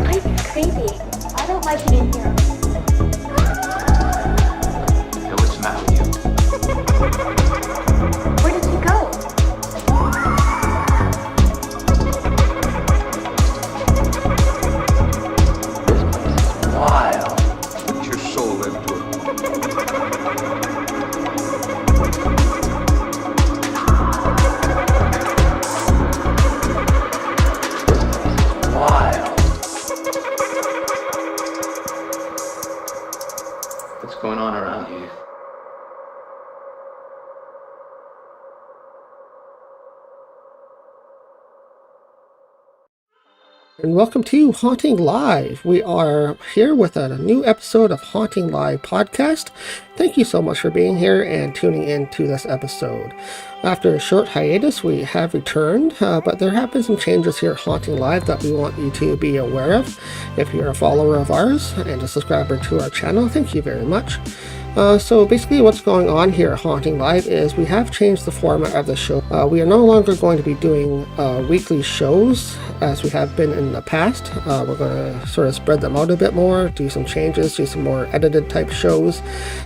Life's crazy. I don't like it in here. Yo, what's the matter with you? Where did you go? Wild. Put your soul into it. Wild. What's going on around you? And welcome to Haunting Live. We are here with a new episode of Haunting Live Podcast. Thank you so much for being here and tuning in to this episode. After a short hiatus, we have returned, but there have been some changes here at Haunting Live that we want you to be aware of. If you're a follower of ours and a subscriber to our channel, thank you very much. So basically what's going on here at Haunting Live is we have changed the format of the show. We are no longer going to be doing weekly shows as we have been in the past. We're going to sort of spread them out a bit more, do some changes, do some more edited type shows,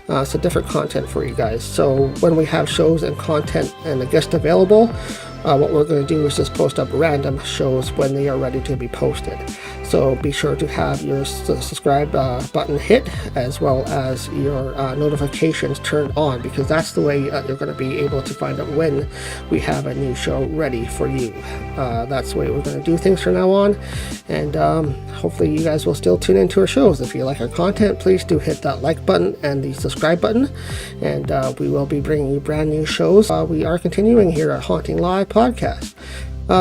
so different content for you guys. So when we have shows and content and a guest available, what we're going to do is just post up random shows when they are ready to be posted. So be sure to have your subscribe button hit, as well as your notifications turned on, because that's the way you're going to be able to find out when we have a new show ready for you. That's the way we're going to do things from now on, and hopefully you guys will still tune into our shows. If you like our content, please do hit that like button and the subscribe button, and we will be bringing you brand new shows. We are continuing here at Haunting Live Podcast.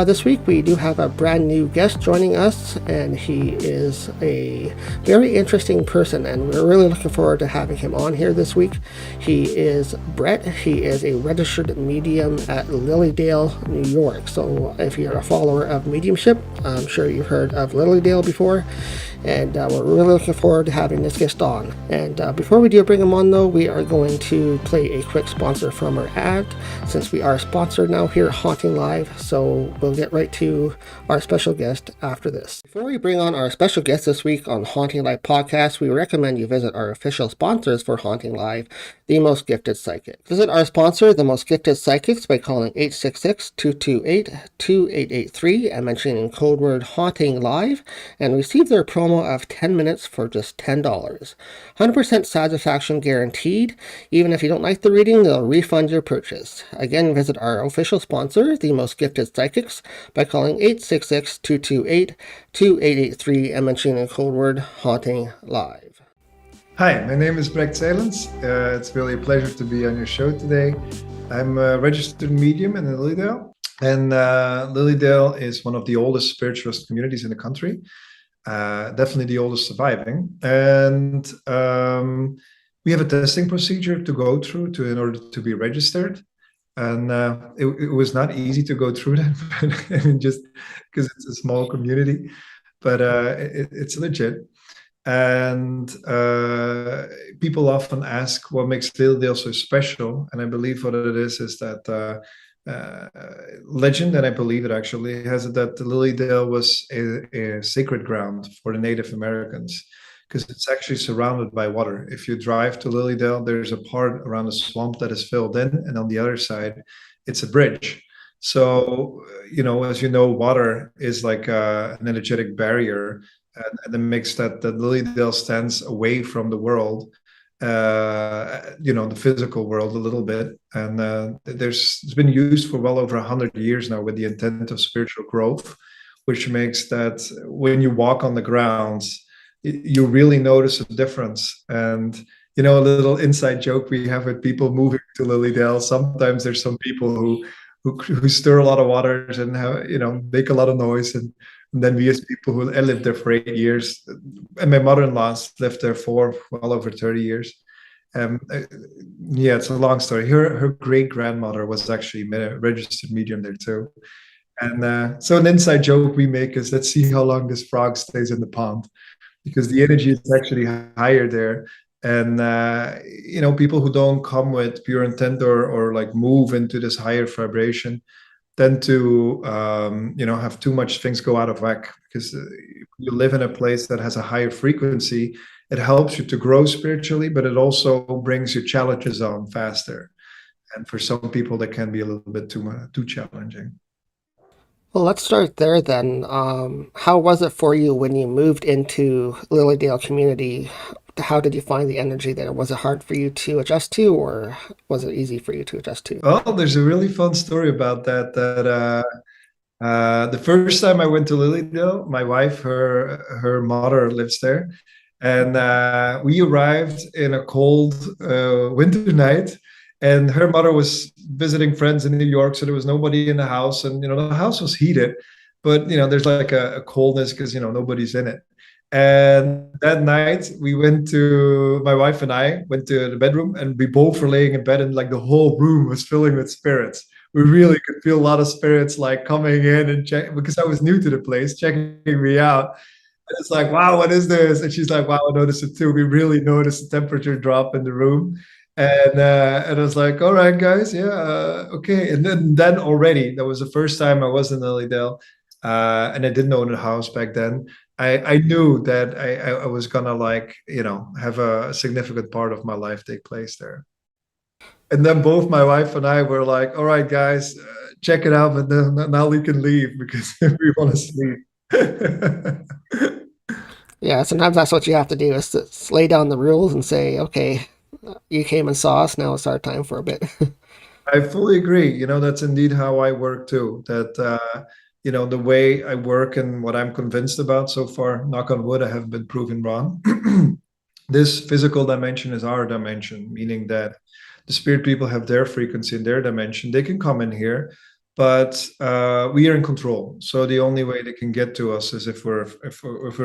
This week we do have a brand new guest joining us, and he is a very interesting person, and we're really looking forward to having him on here this week. He is Brecht. He is a registered medium at Lilydale, New York. So if you're a follower of mediumship, I'm sure you've heard of Lilydale before, and we're really looking forward to having this guest on. And before we do bring him on though, we are going to play a quick sponsor from our ad, since we are sponsored now here at Haunting Live. So we'll get right to our special guest after this. Before we bring on our special guest this week on Haunting Live Podcast, we recommend you visit our official sponsors for Haunting Live, The Most Gifted Psychic. Visit our sponsor, The Most Gifted Psychics, by calling 866-228-2883 and mentioning code word Haunting Live, and receive their promo of 10 minutes for just $10. 100% satisfaction guaranteed. Even if you don't like the reading, they'll refund your purchase. Again, visit our official sponsor, The Most Gifted Psychics, by calling 866-228-2883 and mentioning the code word Haunting Live. Hi, my name is Brecht Saelens. It's really a pleasure to be on your show today. I'm a registered medium in Lilydale, and Lilydale is one of the oldest spiritualist communities in the country. Definitely the oldest surviving, and we have a testing procedure to go through in order to be registered, and it was not easy to go through that, but, I mean, just because it's a small community, but it's legit. And people often ask what makes Lilydale so special, and I believe what it is that legend, and I believe it actually has it, that Lilydale was a sacred ground for the Native Americans, because it's actually surrounded by water. If you drive to Lilydale, there's a part around the swamp that is filled in, and on the other side, it's a bridge. So, as you know, water is like an energetic barrier, and it makes that Lilydale stands away from the world, the physical world a little bit. And it's been used for well over 100 years now with the intent of spiritual growth, which makes that when you walk on the grounds, you really notice a difference. And, a little inside joke we have with people moving to Lilydale, sometimes there's some people who stir a lot of waters and make a lot of noise, and then we as people who I lived there for 8 years, and my mother-in-law's lived there for well over 30 years. It's a long story. Her great-grandmother was actually a registered medium there too. And so an inside joke we make is, let's see how long this frog stays in the pond, because the energy is actually higher there. And people who don't come with pure intent or like move into this higher vibration, than to have too much things go out of whack, because you live in a place that has a higher frequency. It helps you to grow spiritually, but it also brings your challenges on faster. And for some people, that can be a little bit too challenging. Well, let's start there then. How was it for you when you moved into Lilydale community? How did you find the energy there? Was it hard for you to adjust to, or was it easy for you to adjust to? Well, there's a really fun story about that. The first time I went to Lilydale, my wife, her mother lives there, and we arrived in a cold winter night, and her mother was visiting friends in New York, so there was nobody in the house, and the house was heated, but there's like a coldness because nobody's in it. And that night, my wife and I went to the bedroom, and we both were laying in bed, and like the whole room was filling with spirits. We really could feel a lot of spirits like coming in and check, because I was new to the place, checking me out. And it's like, wow, what is this? And she's like, wow, I noticed it too. We really noticed the temperature drop in the room. And I was like, all right, guys, yeah, okay. And then already, that was the first time I was in Lilydale, and I didn't own a house back then. I knew that I was gonna have a significant part of my life take place there. And then both my wife and I were like, all right, guys, check it out, but then now we can leave because we want to sleep. Yeah, sometimes that's what you have to do, is to lay down the rules and say, okay, you came and saw us, now it's our time for a bit. I fully agree. That's indeed how I work too. That, the way I work and what I'm convinced about so far, knock on wood, I haven't been proven wrong. This physical dimension is our dimension, meaning that the spirit people have their frequency and their dimension. They can come in here, but we are in control. So the only way they can get to us is if we're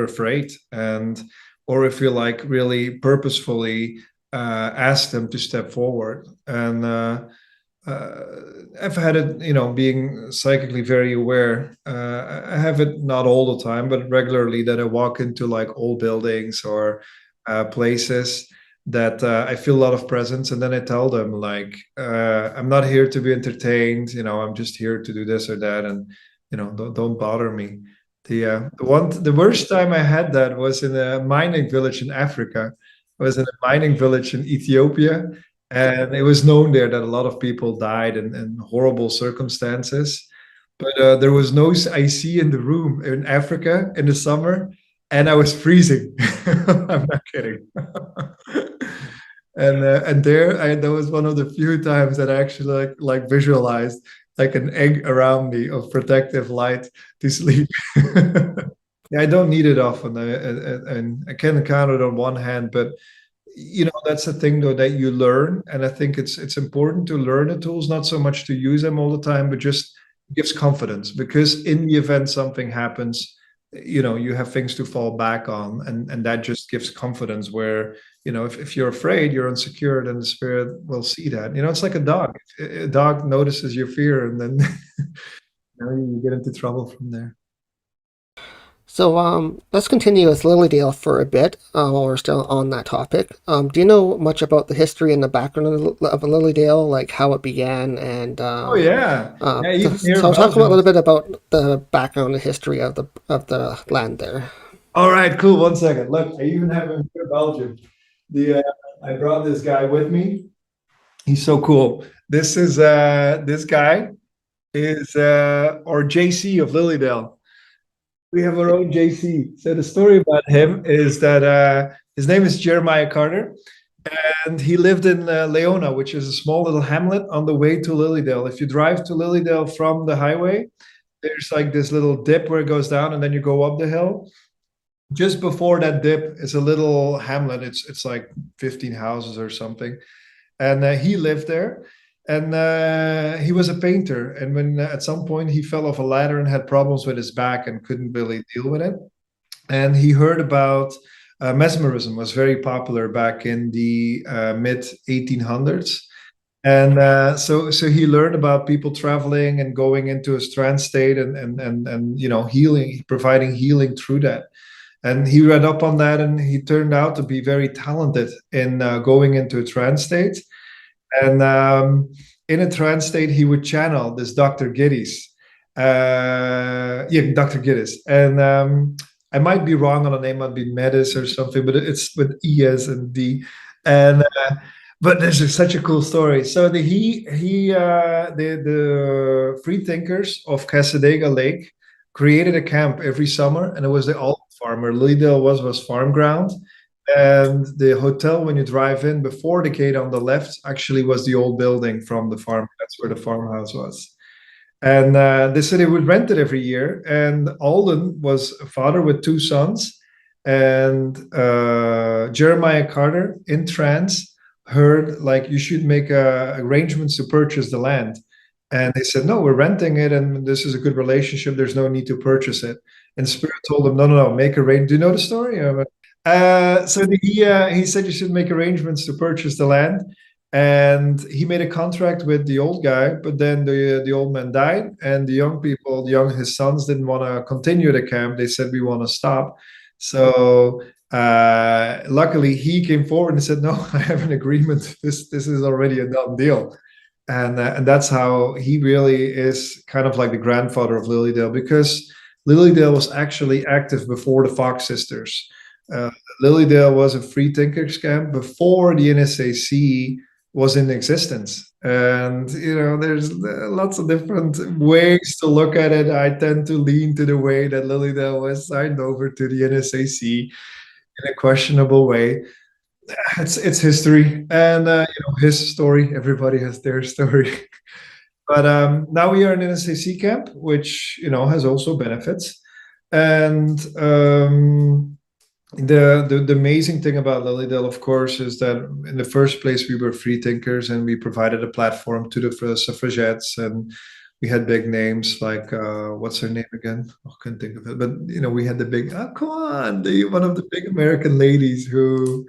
afraid, or if we like really purposefully ask them to step forward. And I've had it, being psychically very aware. I have it not all the time, but regularly, that I walk into like old buildings or places that I feel a lot of presence, and then I tell them like, I'm not here to be entertained. I'm just here to do this or that, and don't bother me. The worst time I had that was in a mining village in Africa. I was in a mining village in Ethiopia, and it was known there that a lot of people died in horrible circumstances. But there was no AC in the room in Africa in the summer, and I was freezing. I'm not kidding. And that was one of the few times that I actually like visualized like an egg around me of protective light to sleep. Yeah, I don't need it often, and I can count it on one hand, but that's the thing though, that you learn, and I think it's important to learn the tools, not so much to use them all the time, but just gives confidence, because in the event something happens, you have things to fall back on, and that just gives confidence, where if you're afraid, you're insecure, then the spirit will see that. It's like a dog. A dog notices your fear, and then you get into trouble from there. So let's continue with Lilydale for a bit, while we're still on that topic. Do you know much about the history and the background of Lilydale, like how it began? And Oh yeah, you can hear so about talk a them. little bit about the background and history of the land there. All right, cool. 1 second. Look, I even have him here in Belgium. I brought this guy with me. He's so cool. This guy is our JC of Lilydale. We have our own JC. So the story about him is that his name is Jeremiah Carter, and he lived in Leona, which is a small little hamlet on the way to Lilydale. If you drive to Lilydale from the highway, there's like this little dip where it goes down, and then you go up the hill. Just before that dip is a little hamlet. It's like 15 houses or something, and he lived there. And he was a painter, and when at some point he fell off a ladder and had problems with his back and couldn't really deal with it, and he heard about mesmerism was very popular back in the mid 1800s, and so he learned about people traveling and going into a trance state, and healing, providing healing through that. And he read up on that, and he turned out to be very talented in going into a trance state. And in a trance state, he would channel this Dr. Giddies. Yeah, Dr. Giddies. And I might be wrong on the name, might be Medis or something, but it's with ES and D. And but this is such a cool story. So the free thinkers of Casadega Lake created a camp every summer, and it was the old farmer. Lilydale was farm ground. And the hotel, when you drive in before the gate on the left, actually was the old building from the farm. That's where the farmhouse was. And they said they would rent it every year. And Alden was a father with two sons. And Jeremiah Carter, in trance, heard like, you should make arrangements to purchase the land. And they said, no, we're renting it, and this is a good relationship. There's no need to purchase it. And Spirit told them, no, make arrangements. Do you know the story? So he said you should make arrangements to purchase the land. And he made a contract with the old guy, but then the old man died, and the young people, his sons, didn't want to continue the camp. They said, we want to stop. So luckily he came forward and said, no, I have an agreement. This is already a done deal. And that's how he really is kind of like the grandfather of Lilydale, because Lilydale was actually active before the Fox sisters. Lilydale was a free thinkers camp before the NSAC was in existence. And, there's lots of different ways to look at it. I tend to lean to the way that Lilydale was signed over to the NSAC in a questionable way. It's history, and his story. Everybody has their story. But now we are in an NSAC camp, which has also benefits. And the amazing thing about Lilydale, of course, is that in the first place we were free thinkers, and we provided a platform to the suffragettes, and we had big names like what's her name again? I can't think of it. But we had the big come on, one of the big American ladies who.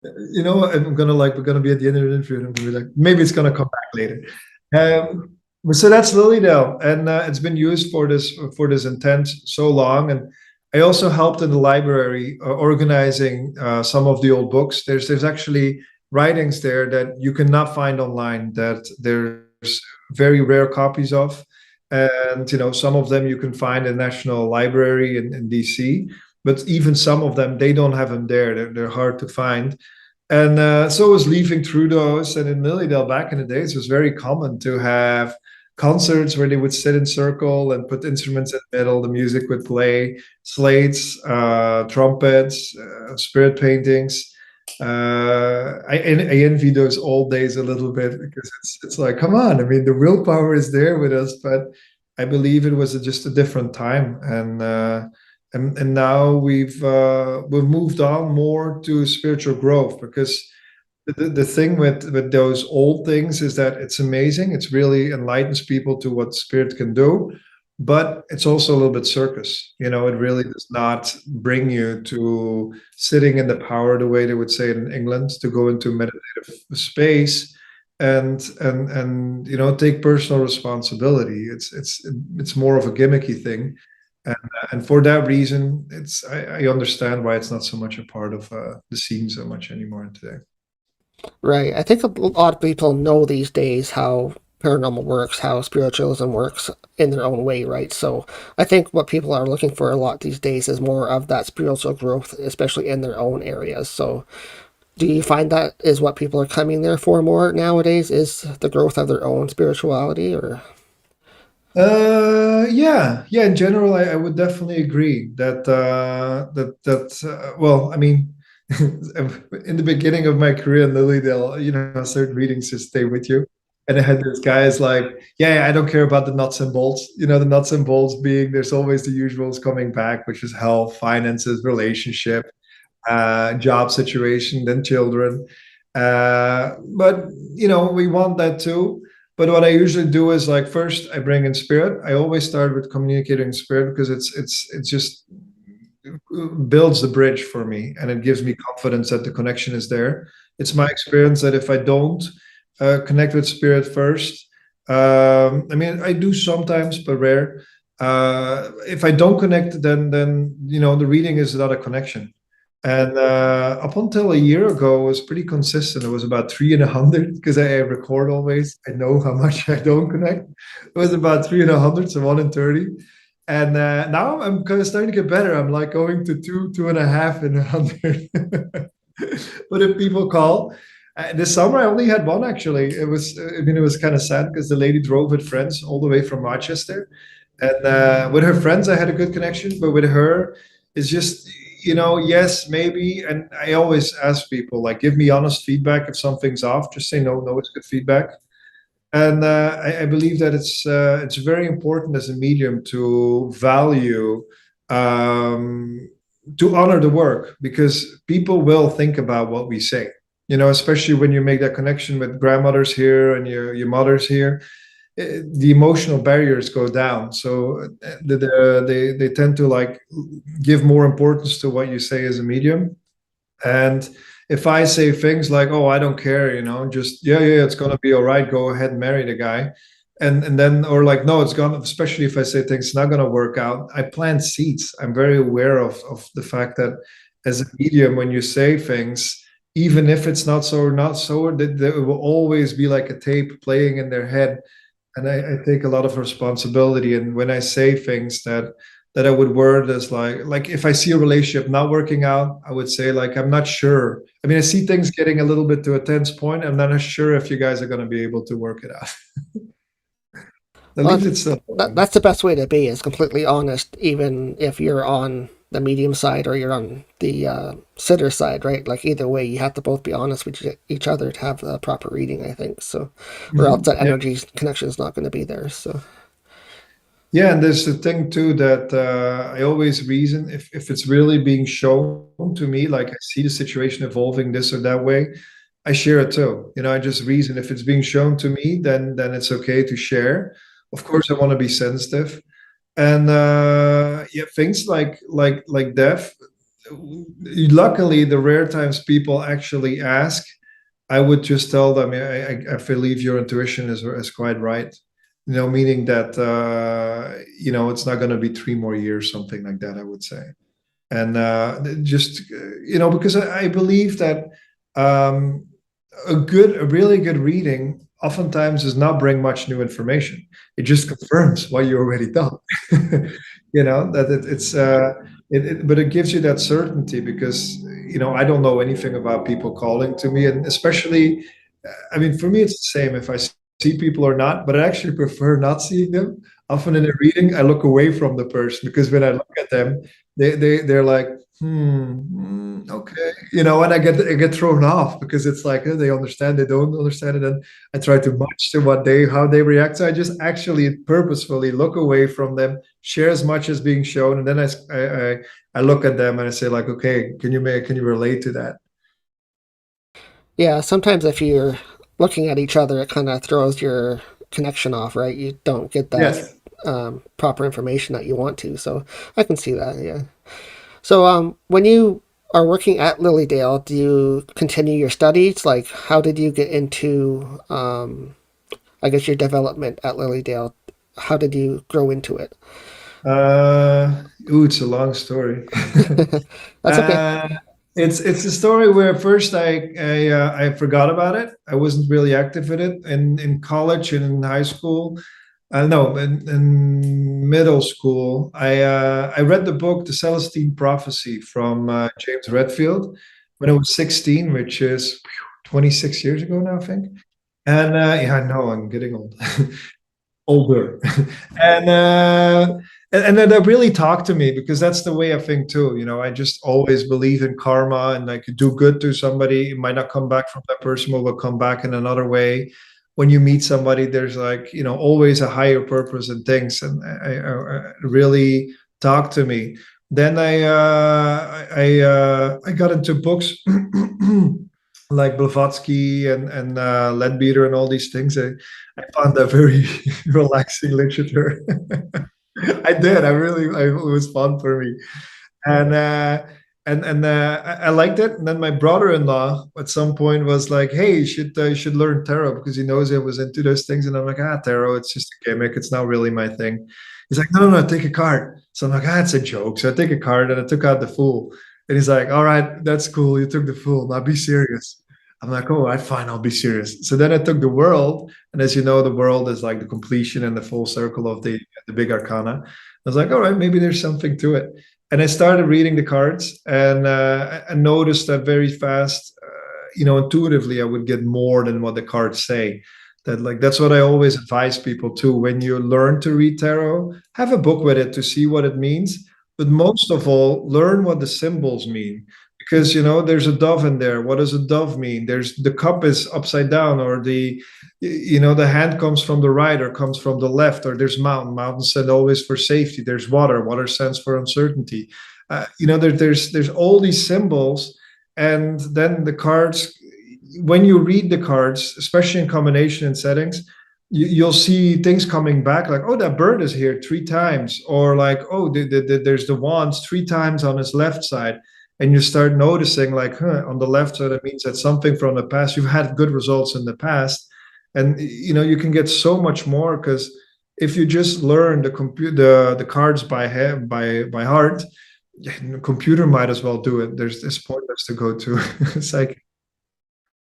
We're gonna be at the end of the interview, and I'm gonna be like, maybe it's gonna come back later. So that's Lilydale, and it's been used for this intent so long. And I also helped in the library organizing some of the old books. There's actually writings there that you cannot find online, that there's very rare copies of, and some of them you can find in National Library in DC. But even some of them, they don't have them there. They're hard to find. And so I was leafing through those. And in Lilydale, back in the days, it was very common to have concerts where they would sit in circle and put instruments in the middle. The music would play, slates, trumpets, spirit paintings. I envy those old days a little bit, because it's like, come on. I mean, the willpower is there with us, but I believe it was just a different time. And now we've moved on more to spiritual growth, because the thing with those old things is that it's amazing. It's really enlightens people to what spirit can do, but it's also a little bit circus. It really does not bring you to sitting in the power, the way they would say it in England, to go into meditative space and take personal responsibility. It's more of a gimmicky thing. And for that reason, I understand why it's not so much a part of the scene so much anymore today. Right. I think a lot of people know these days how paranormal works, how spiritualism works in their own way, right? So I think what people are looking for a lot these days is more of that spiritual growth, especially in their own areas. So do you find that is what people are coming there for more nowadays, is the growth of their own spirituality, or? Yeah. In general, I would definitely agree that well, I mean, in the beginning of my career in Lilydale, certain readings just stay with you. And I had this guys like, yeah, I don't care about the nuts and bolts. The nuts and bolts being, there's always the usuals coming back, which is health, finances, relationship, job situation, then children. But we want that too. But what I usually do is, like, first I bring in spirit. I always start with communicating in spirit, because it just builds the bridge for me, and it gives me confidence that the connection is there. It's my experience that if I don't connect with spirit first, I mean, I do sometimes, but rare. If I don't connect, then the reading is not a connection. And up until a year ago, it was pretty consistent. It was about 300 because I record always. I know how much I don't connect. It was about 300, so 1 in 30. And now I'm kind of starting to get better. I'm like going to 2.5 in 100. But if people call, this summer I only had one actually. It was kind of sad because the lady drove with friends all the way from Rochester. And with her friends, I had a good connection. But with her, it's just, yes, maybe. And I always ask people, like, give me honest feedback if something's off. Just say no, no, it's good feedback. And I believe that it's very important as a medium to value, to honor the work, because people will think about what we say. Especially when you make that connection with grandmothers here and your mothers here, the emotional barriers go down. So they tend to like give more importance to what you say as a medium. And if I say things like, "Oh, I don't care," just yeah, it's gonna be all right. Go ahead and marry the guy, and then or like, "No, it's gonna." Especially if I say things it's not gonna work out. I plant seeds. I'm very aware of the fact that as a medium, when you say things, even if it's not so or not so, that there will always be like a tape playing in their head, and I take a lot of responsibility. And when I say things that I would word as like if I see a relationship not working out, I would say like, I'm not sure. I mean, I see things getting a little bit to a tense point. I'm not sure if you guys are going to be able to work it out. At Well, least it's that's the best way to be, is completely honest, even if you're on the medium side or you're on the sitter side, right? Like either way, you have to both be honest with each other to have the proper reading, I think. So, or else that yeah. energy connection is not going to be there. So, Yeah, and there's the thing too that I always reason if it's really being shown to me, like I see the situation evolving this or that way, I share it too. I just reason if it's being shown to me, then it's okay to share. Of course, I want to be sensitive, and yeah, things like death. Luckily, the rare times people actually ask, I would just tell them, I believe your intuition is quite right. Meaning that it's not going to be 3 more years, something like that, I would say. And just because I believe that a really good reading oftentimes does not bring much new information. It just confirms what you already done. That but it gives you that certainty because I don't know anything about people calling to me, and especially, I mean, for me it's the same if I see people or not, but I actually prefer not seeing them. Often in a reading, I look away from the person because when I look at them, they're like, okay, and I get thrown off because it's like they understand, they don't understand it, and I try to match to how they react. So I just actually purposefully look away from them, share as much as being shown, and then I look at them and I say like, okay, can you relate to that? yeah, sometimes if you're looking at each other, it kind of throws your connection off, right? You don't get that Yes. proper information that you want to. So I can see that, yeah. So when you are working at Lilydale, do you continue your studies? Like, how did you get into, I guess, your development at Lilydale? How did you grow into it? It's a long story. That's okay. It's a story where first I forgot about it. I wasn't really active in it in college and in high school. No, in middle school, I read the book The Celestine Prophecy from James Redfield when I was 16, which is 26 years ago now, I think. And yeah, I know I'm getting old. Older. and and then that really talked to me because that's the way I think too. I just always believe in karma, and like, do good to somebody, it might not come back from that person, but will come back in another way. When you meet somebody, there's like, always a higher purpose in things, and I really talked to me. Then I got into books like Blavatsky and Leadbeater and all these things. I found that very relaxing literature. I did. It was fun for me, and I liked it. And then my brother-in-law at some point was like, "Hey, you should learn tarot because he knows I was into those things." And I'm like, tarot, it's just a gimmick. It's not really my thing. He's like, "No, no, no, take a card." So I'm like, it's a joke. So I take a card and I took out the Fool. And he's like, all right, that's cool. You took the fool. Now be serious. I'm like, all right, fine, I'll be serious. So then I took the world. And as you know, the world is like the completion and the full circle of the big arcana. I was like, all right, maybe there's something to it. And I started reading the cards, and I noticed that very fast, intuitively, I would get more than what the cards say. That's what I always advise people too. When you learn to read tarot, have a book with it to see what it means. But most of all, learn what the symbols mean. Because there's a dove in there. What does a dove mean? There's the cup is upside down, or the hand comes from the right or comes from the left, or there's mountain stand always for safety. There's water stands for uncertainty. There's all these symbols, and then the cards, when you read the cards, especially in combination and settings, you'll see things coming back, like, oh, that bird is here 3 times, or like, oh, there's the wands 3 times on his left side. And you start noticing, like, on the left side, that means that something from the past, you've had good results in the past. And you can get so much more, because if you just learn the cards by heart, the computer might as well do it. There's this pointless to go to psychic.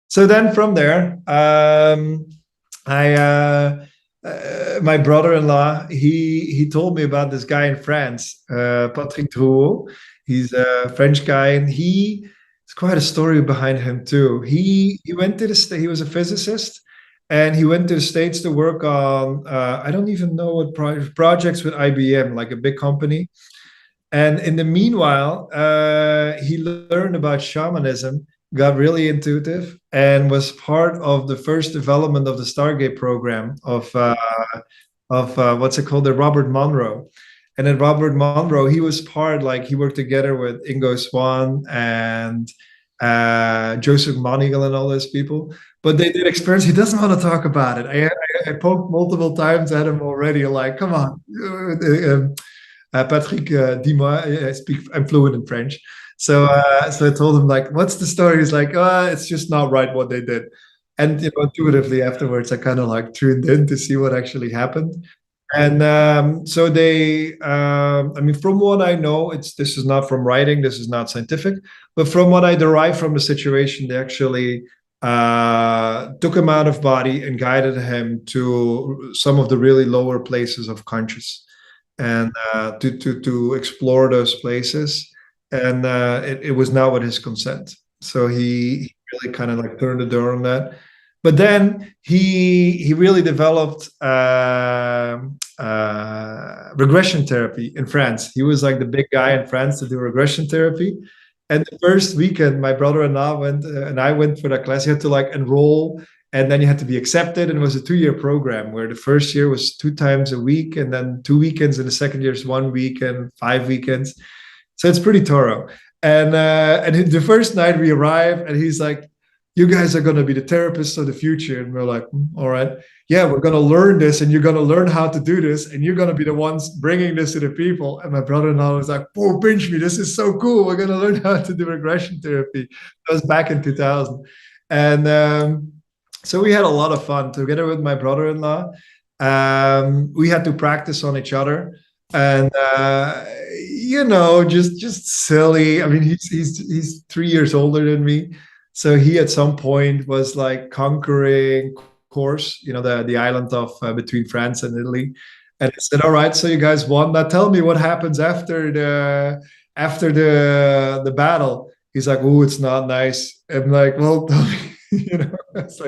So then from there, my brother-in-law, he told me about this guy in France, Patrick Drouot. He's a French guy, and it's quite a story behind him too. He went to he was a physicist, and he went to the States to work on I don't even know what projects with IBM, like a big company. And in the meanwhile, he learned about shamanism, got really intuitive, and was part of the first development of the Stargate program of what's it called, the Robert Monroe. And then Robert Monroe, he was he worked together with Ingo Swann and Joseph Monigal and all those people. But they did experiments. He doesn't want to talk about it. I poked multiple times at him already, like, come on. Patrick, dis-moi, I'm fluent in French. So I told him, like, what's the story? He's like, it's just not right what they did. And intuitively afterwards, I kind of like tuned in to see what actually happened. And so they, from what I know, this is not from writing, this is not scientific, but from what I derive from the situation, they actually took him out of body and guided him to some of the really lower places of conscious, and to explore those places. And it was not with his consent. So he really kind of like turned the door on that. But then he really developed regression therapy in France. He was like the big guy in France to do regression therapy. And the first weekend, my brother-in-law went and I went for that class. You had to like enroll, and then you had to be accepted. And it was a 2-year program where the first year was 2 times a week, and then 2 weekends, and the second year is 1 week and 5 weekends. So it's pretty thorough. And the first night we arrive, and he's like, you guys are going to be the therapists of the future. And we're like, all right, yeah, we're going to learn this, and you're going to learn how to do this, and you're going to be the ones bringing this to the people. And my brother-in-law was like, oh, pinch me, this is so cool. We're going to learn how to do regression therapy. That was back in 2000. And so we had a lot of fun together with my brother-in-law. We had to practice on each other. And just silly. I mean, he's 3 years older than me. So he at some point was like conquering Corse, the island of between France and Italy. And he said, all right, so you guys won. Now tell me what happens after the battle. He's like, oh, it's not nice. I'm like, well, tell me. It's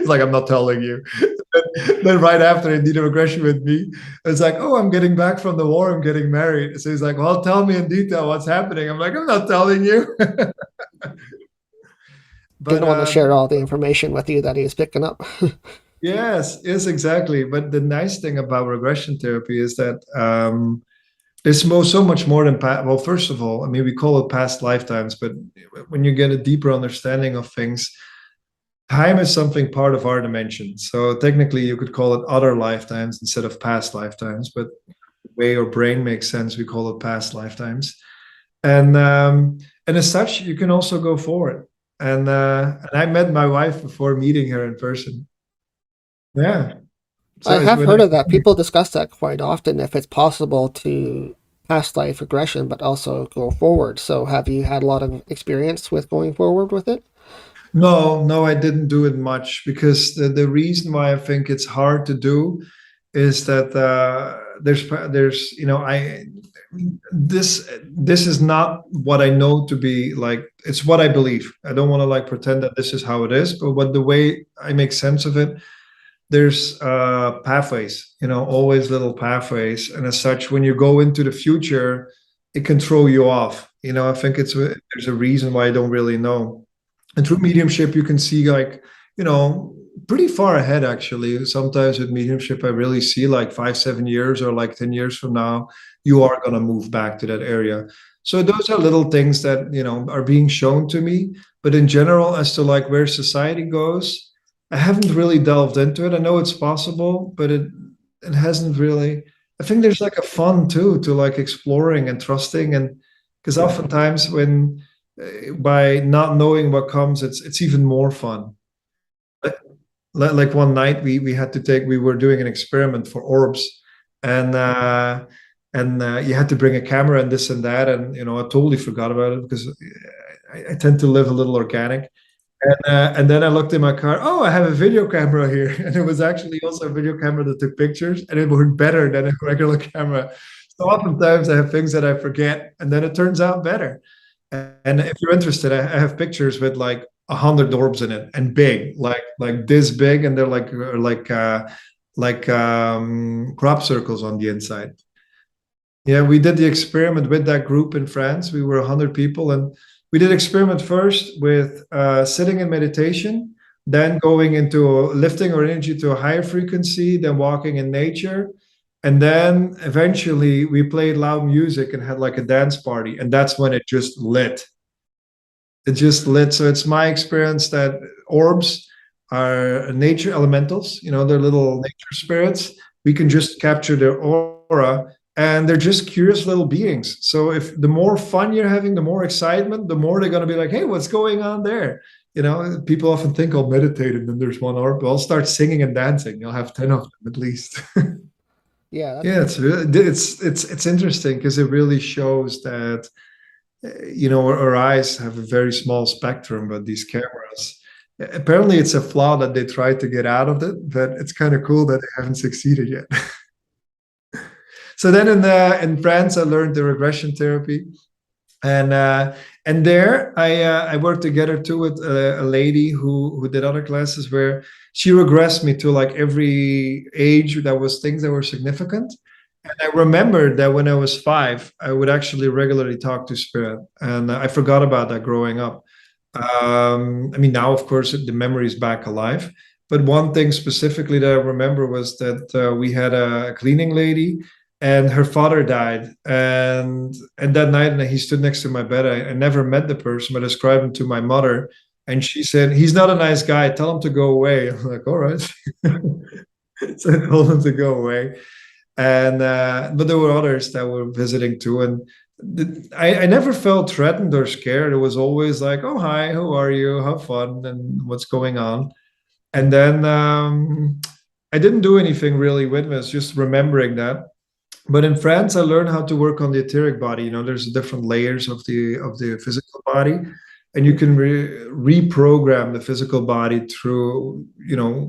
like I'm not telling you. Then right after he did a regression with me, it's like, oh, I'm getting back from the war. I'm getting married. So he's like, well, tell me in detail what's happening. I'm like, I'm not telling you. But didn't want to share all the information with you that he's picking up. Yes, exactly. But the nice thing about regression therapy is that there's so much more than well, first of all, I mean, we call it past lifetimes, but when you get a deeper understanding of things, time is something part of our dimension. So technically, you could call it other lifetimes instead of past lifetimes. But the way your brain makes sense, we call it past lifetimes. And as such, you can also go forward. And I met my wife before meeting her in person. Yeah. So I have heard of that. People discuss that quite often, if it's possible to past life regression, but also go forward. So have you had a lot of experience with going forward with it? No, I didn't do it much because the reason why I think it's hard to do is that there's I this is not what I know to be like. It's what I believe. I don't want to like pretend that this is how it is, but what the way I make sense of it, there's pathways, always little pathways, and as such, when you go into the future, it can throw you off. I think there's a reason why I don't really know. And through mediumship, you can see like, pretty far ahead actually. Sometimes with mediumship, I really see like 5, 7 years or like 10 years from now, you are going to move back to that area. So those are little things that, are being shown to me. But in general, as to like where society goes, I haven't really delved into it. I know it's possible, but it hasn't really. I think there's like a fun too to like exploring and trusting, and because oftentimes when by not knowing what comes, it's even more fun. Like one night we were doing an experiment for orbs, and you had to bring a camera and this and that, and I totally forgot about it because I tend to live a little organic. And then I looked in my car. Oh, I have a video camera here, and it was actually also a video camera that took pictures, and it worked better than a regular camera. So oftentimes I have things that I forget, and then it turns out better. And if you're interested, I have pictures with like 100 orbs in it and big, like this big, and they're like crop circles on the inside. Yeah, we did the experiment with that group in France. We were 100 people, and we did experiment first with sitting in meditation, then going into lifting our energy to a higher frequency, then walking in nature. And then eventually we played loud music and had like a dance party. And that's when it just lit. It just lit. So it's my experience that orbs are nature elementals, they're little nature spirits. We can just capture their aura, and they're just curious little beings. So if the more fun you're having, the more excitement, the more they're going to be like, hey, what's going on there? People often think I'll meditate and then there's one orb. But I'll start singing and dancing. You'll have 10 of them at least. Yeah, Yeah, it's interesting because it really shows that our eyes have a very small spectrum, but these cameras, apparently it's a flaw that they tried to get out of it, but it's kind of cool that they haven't succeeded yet. So then in France, I learned the regression therapy, and there I worked together too with a lady who did other classes where she regressed me to like every age that was things that were significant. And I remembered that when I was 5, I would actually regularly talk to spirit, and I forgot about that growing up. Now of course the memory is back alive. But one thing specifically that I remember was that we had a cleaning lady, and her father died, and that night he stood next to my bed. I never met the person, but I described him to my mother, and she said, he's not a nice guy, tell him to go away. I'm like, all right. So I told him to go away. And but there were others that were visiting too, and I never felt threatened or scared. It was always like, oh, hi, how are you, have fun, and what's going on. And then I didn't do anything really with me. It's just remembering that. But in France, I learned how to work on the etheric body. There's different layers of the physical body, and you can reprogram the physical body through,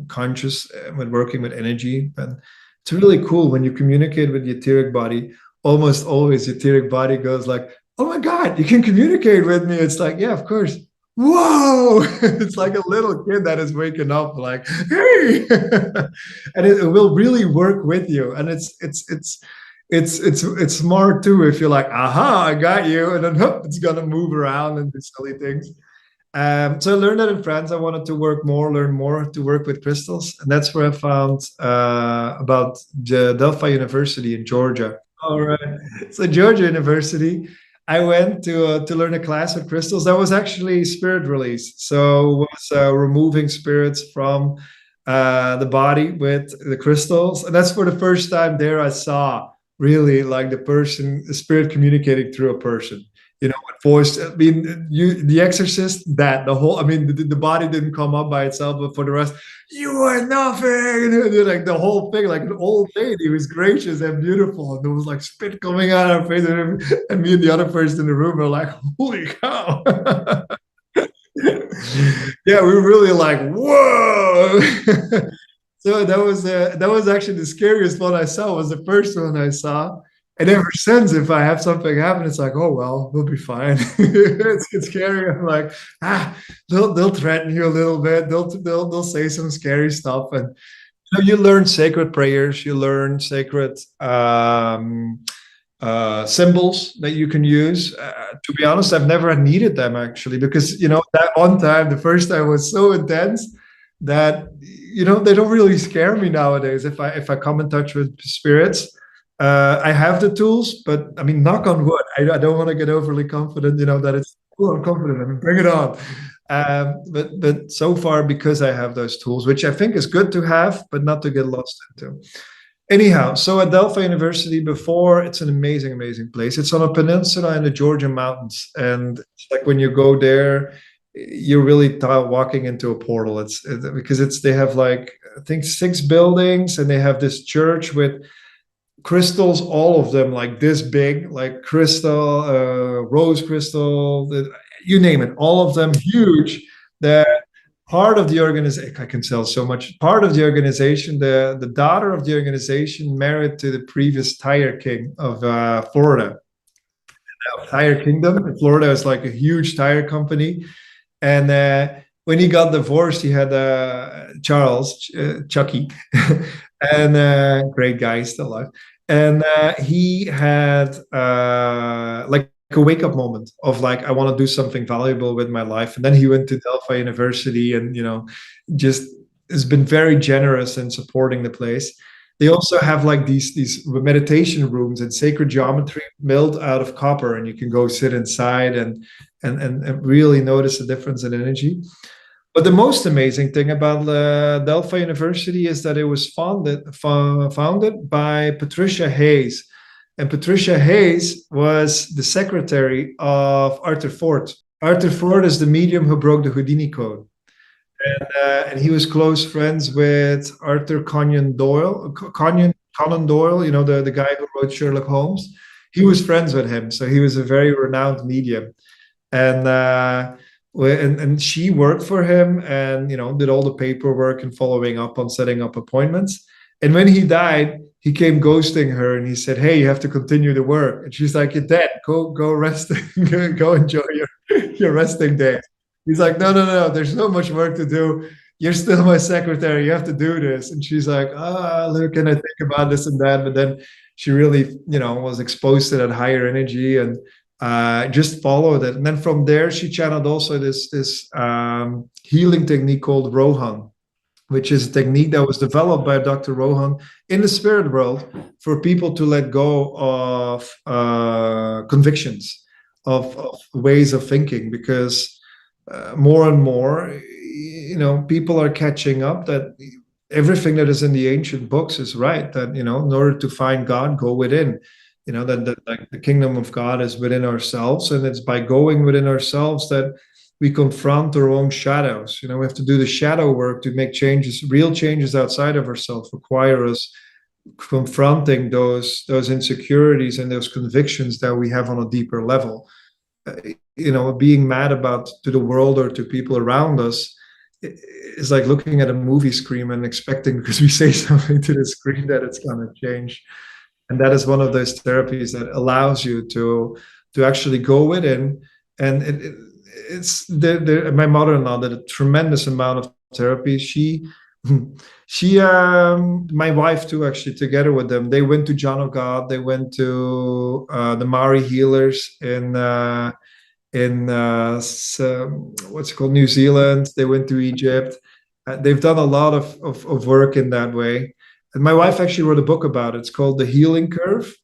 conscious when working with energy. And it's really cool when you communicate with the etheric body. Almost always, the etheric body goes like, "Oh my God, you can communicate with me!" It's like, yeah, of course. Whoa! It's like a little kid that is waking up, like, hey, and it will really work with you, and it's smart too if you're like, aha, I got you, and then it's gonna move around and do silly things. So I learned that in France. I wanted to learn more to work with crystals, and that's where I found about the Delphi University in Georgia. All right, so Georgia University, I went to learn a class with crystals. That was actually spirit release, so it was removing spirits from the body with the crystals, and that's for the first time there I saw really like the spirit communicating through a person. voice. I mean, The Exorcist, that the whole, I mean, the body didn't come up by itself, but for the rest, you are nothing. Like the whole thing, like an old lady who was gracious and beautiful, and there was like spit coming out of her face, and me and the other person in the room were like, holy cow. Yeah, we were really like, whoa. So that was actually the scariest one I saw. Was the first one I saw. And ever since, if I have something happen, it's like, oh well, we'll be fine. It's scary. I'm like, they'll threaten you a little bit. They'll say some scary stuff, and you learn sacred prayers. You learn sacred symbols that you can use. To be honest, I've never needed them actually, because that one time, the first time was so intense that they don't really scare me nowadays. If I come in touch with spirits. I have the tools, but I mean, knock on wood, I don't want to get overly confident, that it's, I'm confident, I mean, bring it on. But so far, because I have those tools, which I think is good to have, but not to get lost into. Anyhow, so at Delphi University before, it's an amazing, amazing place. It's on a peninsula in the Georgian mountains. And it's like when you go there, you're really walking into a portal. It's because they have like, I think 6 buildings, and they have this church with crystals, all of them like this big, like crystal, rose crystal, you name it, all of them huge. That part of the organization, I can tell so much, part of the organization, the daughter of the organization married to the previous tire king of Florida. Tire Kingdom. Florida is like a huge tire company. And when he got divorced, he had Charles, Chucky, and great guy, still alive. And he had like a wake-up moment of like, I want to do something valuable with my life. And then he went to Delphi University, and just has been very generous in supporting the place. They also have like these meditation rooms and sacred geometry milled out of copper, and you can go sit inside and really notice the difference in energy. But the most amazing thing about Delphi University is that it was founded by Patricia Hayes. And Patricia Hayes was the secretary of Arthur Ford. Arthur Ford is the medium who broke the Houdini code. And he was close friends with Arthur Conan Doyle, the guy who wrote Sherlock Holmes. He was friends with him. So he was a very renowned medium. And she worked for him and, did all the paperwork and following up on setting up appointments. And when he died, he came ghosting her, and he said, hey, you have to continue the work. And she's like, you're dead. Go rest. Go enjoy your resting days. He's like, no. There's so much work to do. You're still my secretary. You have to do this. And she's like, look, can I think about this and that? But then she really, was exposed to that higher energy and just followed it. And then from there, she channeled also this healing technique called Rohan, which is a technique that was developed by Dr. Rohan in the spirit world for people to let go of convictions, of ways of thinking, because more and more, people are catching up that everything that is in the ancient books is right, that, in order to find God, go within. That like the kingdom of God is within ourselves, and it's by going within ourselves that we confront our own shadows. We have to do the shadow work to make changes. Real changes outside of ourselves require us confronting those insecurities and those convictions that we have on a deeper level. Being mad to the world or to people around us is like looking at a movie screen and expecting, because we say something to the screen, that it's going to change. And that is one of those therapies that allows you to actually go within. And it's my mother-in-law did a tremendous amount of therapy. She my wife too, actually, together with them, they went to John of God. They went to the Maori healers in what's it called, New Zealand. They went to Egypt. They've done a lot of work in that way. And my wife actually wrote a book about it. It's called The Healing Curve.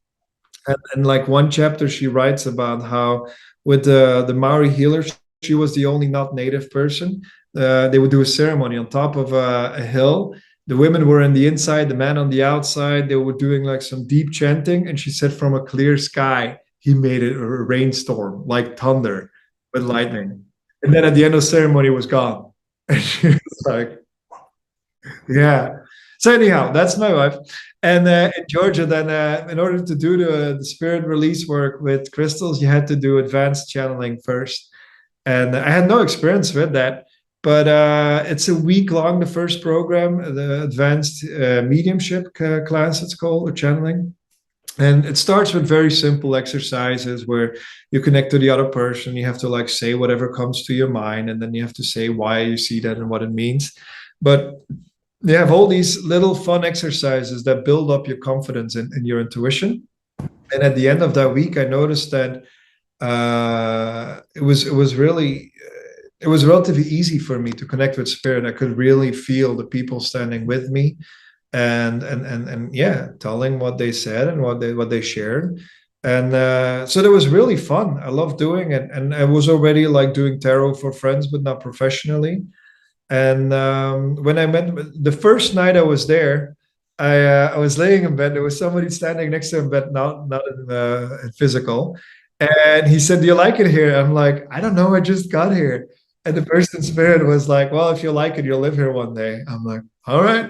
And like one chapter, she writes about how with the Maori healers, she was the only not native person. They would do a ceremony on top of a hill. The women were on the inside, the men on the outside. They were doing like some deep chanting. And she said from a clear sky. he made it a rainstorm, like thunder with lightning. And then at the end of the ceremony, it was gone. And she was like, yeah. So anyhow, that's my wife. And in Georgia, then in order to do the spirit release work with crystals, you had to do advanced channeling first. And I had no experience with that. But it's a week long, the first program, the advanced mediumship class, it's called, or channeling. And it starts with very simple exercises where you connect to the other person. You have to like say whatever comes to your mind, and then you have to say why you see that and what it means. But you have all these little fun exercises that build up your confidence in your intuition. And at the end of that week, I noticed that it was really it was relatively easy for me to connect with spirit. I could really feel the people standing with me, and yeah, telling what they said and what they shared. And so that was really fun. I love doing it, and I was already like doing tarot for friends, but not professionally. And when I met the first night I was there, I was laying in bed. There was somebody standing next to him, but not in physical. And he said, "Do you like it here?" I'm like, "I don't know. I just got here." And the person in spirit was like, "Well, if you like it, you'll live here one day." I'm like, "All right."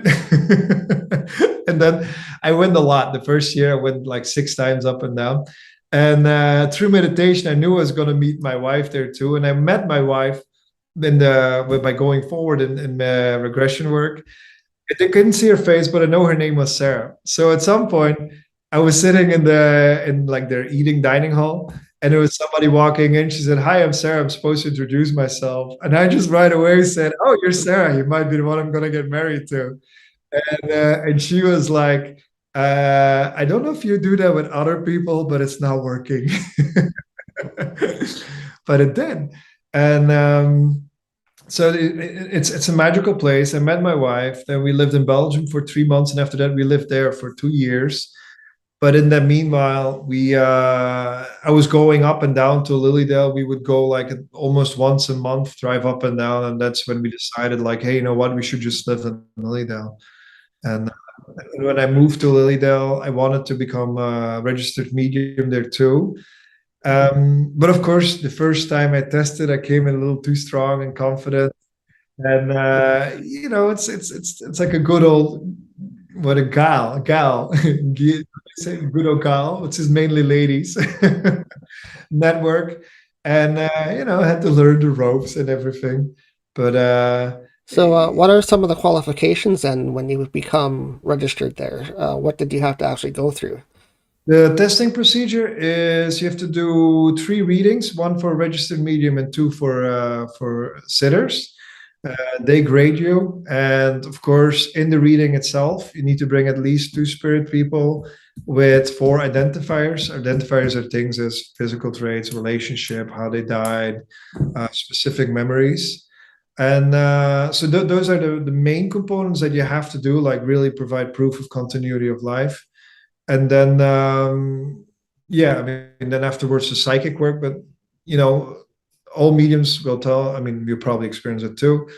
And then I went a lot. The first year, I went like 6 times up and down. And through meditation, I knew I was going to meet my wife there too. And I met my wife by going forward in regression work. I couldn't see her face, but I know her name was Sarah. So at some point, I was sitting in like their eating dining hall, and there was somebody walking in. She said, "Hi, I'm Sarah. I'm supposed to introduce myself." And I just right away said, "Oh, you're Sarah. You might be the one I'm going to get married to." And she was like, "I don't know if you do that with other people, but it's not working." But it did. And so it's a magical place. I met my wife. Then we lived in Belgium for 3 months, and after that, we lived there for 2 years. But in the meanwhile, I was going up and down to Lilydale. We would go like almost once a month, drive up and down, and that's when we decided, like, hey, you know what, we should just live in Lilydale. And when I moved to Lilydale, I wanted to become a registered medium there too. But of course, the first time I tested, I came in a little too strong and confident. And it's like a good old what a gal say good old gal, which is mainly ladies network. And I had to learn the ropes and everything. But So what are some of the qualifications then when you become registered there? What did you have to actually go through? The testing procedure is you have to do 3 readings, 1 for a registered medium and 2 for sitters. They grade you, and of course, in the reading itself, you need to bring at least 2 spirit people with 4 identifiers. Identifiers are things as physical traits, relationship, how they died, specific memories. And so those are the main components that you have to do, like really provide proof of continuity of life. And then, then afterwards the psychic work. But, all mediums will tell, you probably experience it too.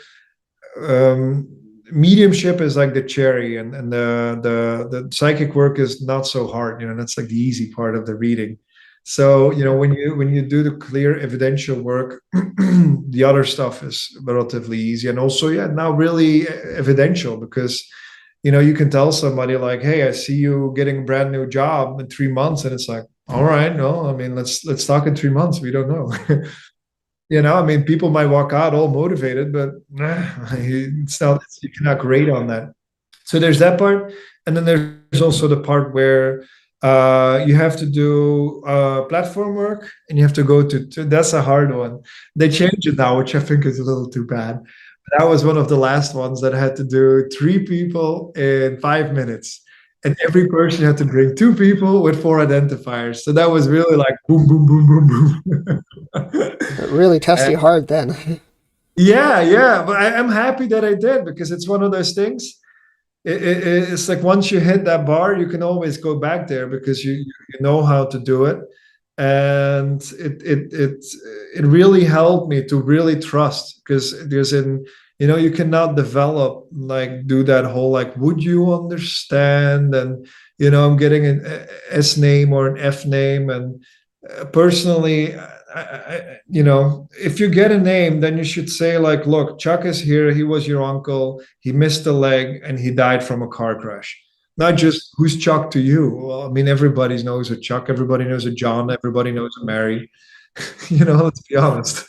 Mediumship is like the cherry, and the psychic work is not so hard. That's like the easy part of the reading. So, when you do the clear evidential work, the other stuff is relatively easy. And also, now really evidential, because you can tell somebody like, "Hey, I see you getting a brand new job in 3 months," and it's like, all right, no, let's talk in 3 months. We don't know. People might walk out all motivated, but it's not, you cannot grade on that. So there's that part. And then there's also the part where you have to do platform work, and you have to go to that's a hard one. They changed it now, which I think is a little too bad. That was one of the last ones that had to do 3 people in 5 minutes. And every person had to bring 2 people with 4 identifiers. So that was really like boom, boom, boom, boom, boom. It really tests you hard then. Yeah. But I'm happy that I did, because it's one of those things. It's like once you hit that bar, you can always go back there, because you know how to do it. And it really helped me to really trust, because you cannot develop, like, do that whole, like, would you understand? And, I'm getting an S name or an F name. And personally, if you get a name, then you should say like, look, Chuck is here. He was your uncle. He missed a leg and he died from a car crash. Not just who's Chuck to you. Well, I mean, everybody knows a Chuck. Everybody knows a John. Everybody knows a Mary. Let's be honest.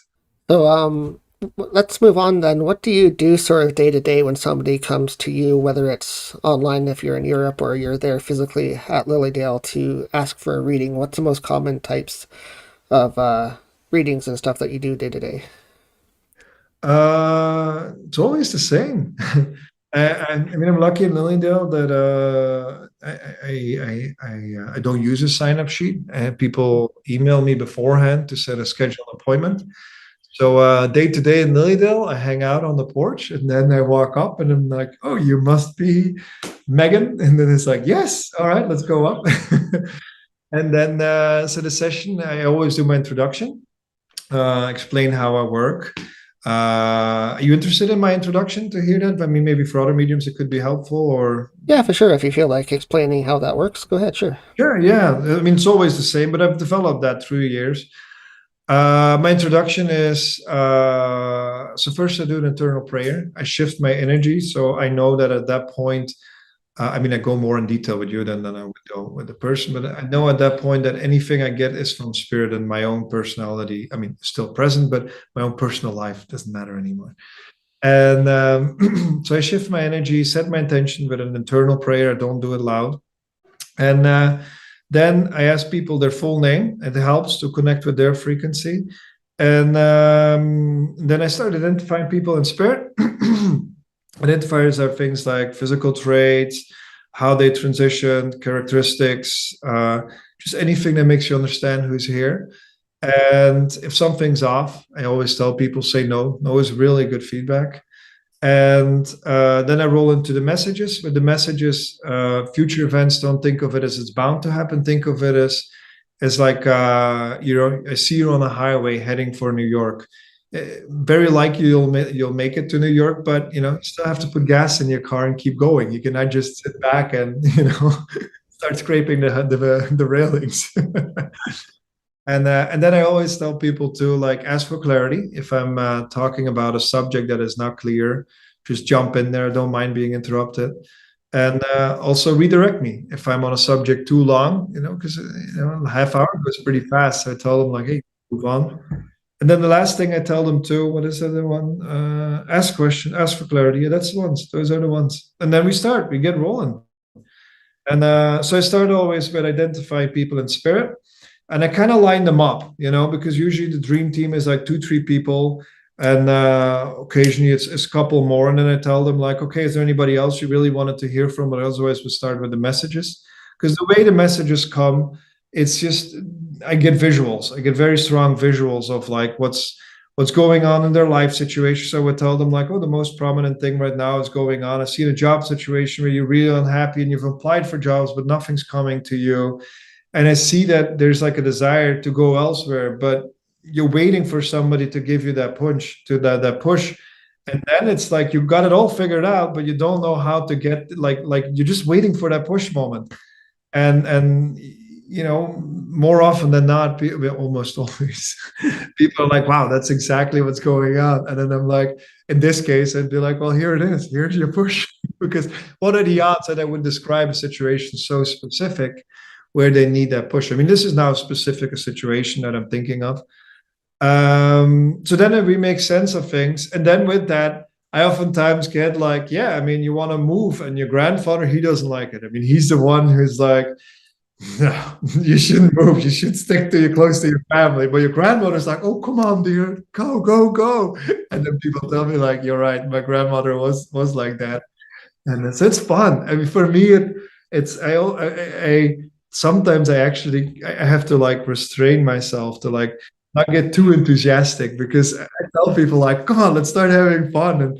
So, let's move on then. What do you do sort of day to day when somebody comes to you, whether it's online if you're in Europe or you're there physically at Lilydale to ask for a reading? What's the most common types of readings and stuff that you do day to day? It's always the same. I mean, I'm lucky in Lilydale that I don't use a sign-up sheet. People email me beforehand to set a scheduled appointment. So day to day in Lilydale, I hang out on the porch, and then I walk up, and I'm like, "Oh, you must be Megan," and then it's like, "Yes, all right, let's go up." And then so the session, I always do my introduction, explain how I work. Are you interested in my introduction to hear that? I mean, maybe for other mediums it could be helpful, or Yeah, for sure. If you feel like explaining how that works, go ahead, sure. sure, yeah. I mean, it's always the same, but I've developed that through years. My introduction is so first I do an internal prayer. I shift my energy, so I know that at that point, I mean, I go more in detail with you than I would go with the person, but I know at that point that anything I get is from spirit, and my own personality, I mean, still present, but my own personal life doesn't matter anymore. And so I shift my energy, set my intention with an internal prayer. I don't do it loud. And then I ask people their full name. It helps to connect with their frequency. And then I start identifying people in spirit. Identifiers are things like physical traits, how they transitioned, characteristics, just anything that makes you understand who's here. And if something's off, I always tell people, say no. No is really good feedback. And then I roll into the messages. With the messages, future events, don't think of it as it's bound to happen. Think of it as like, I see you on a highway heading for New York. Very likely you'll make it to New York, but you still have to put gas in your car and keep going. You cannot just sit back and start scraping the railings. And then I always tell people to like ask for clarity. If I'm talking about a subject that is not clear, just jump in there. Don't mind being interrupted. And also redirect me if I'm on a subject too long, because a half hour goes pretty fast. So I tell them like, hey, move on. And then the last thing I tell them too, what is the other one? Ask question, ask for clarity. Yeah, that's the ones. Those are the ones. And then we get rolling. And so I start always with identifying people in spirit. And I kind of line them up, because usually the dream team is like 2-3 people. And occasionally it's a couple more. And then I tell them like, okay, is there anybody else you really wanted to hear from? But otherwise we start with the messages. Because the way the messages come, it's just, I get visuals. I get very strong visuals of like what's going on in their life situation. So I would tell them like, oh, the most prominent thing right now is going on. I see a job situation where you're really unhappy and you've applied for jobs, but nothing's coming to you. And I see that there's like a desire to go elsewhere, but you're waiting for somebody to give you that punch, to that push. And then it's like you got it all figured out, but you don't know how to get like you're just waiting for that push moment. And more often than not, almost always, people are like, wow, that's exactly what's going on. And then I'm like, in this case, I'd be like, well, here it is. Here's your push. Because what are the odds that I would describe a situation so specific where they need that push? I mean, this is now a situation that I'm thinking of. So then we make sense of things. And then with that, I oftentimes get like, yeah, I mean, you want to move, and your grandfather, he doesn't like it. I mean, he's the one who's like, no, you shouldn't move. You should stick to you close to your family. But your grandmother's like, oh, come on, dear, go, go, go. And then people tell me like, you're right. My grandmother was like that. And it's fun. I mean, for me, I sometimes I have to like restrain myself to like not get too enthusiastic, because I tell people like, come on, let's start having fun. And